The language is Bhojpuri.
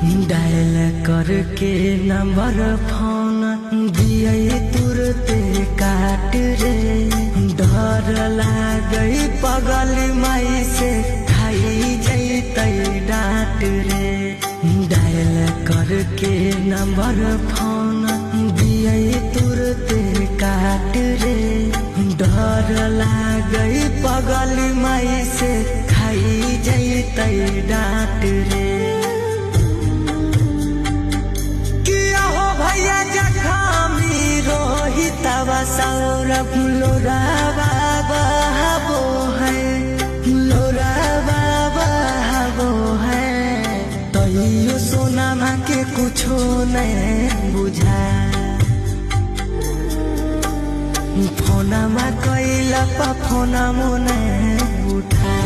डायल करके नंबर फोन दिए तुरते काट रे। डर लागई पगल माई से खाई जैतै डांट रे। डायल करके नंबर फोन दिए तुरते काट रे। डर लागई पगल माई से खाई जैतै डांट रे। भैया जखामी रोहितवा सौरभ लोरावा बहाबो है, लोरावा बहाबो है। तैयो सोनामा के कुछो नहीं बुझा। फोनमा कैला पा फोनमा नहीं उठा।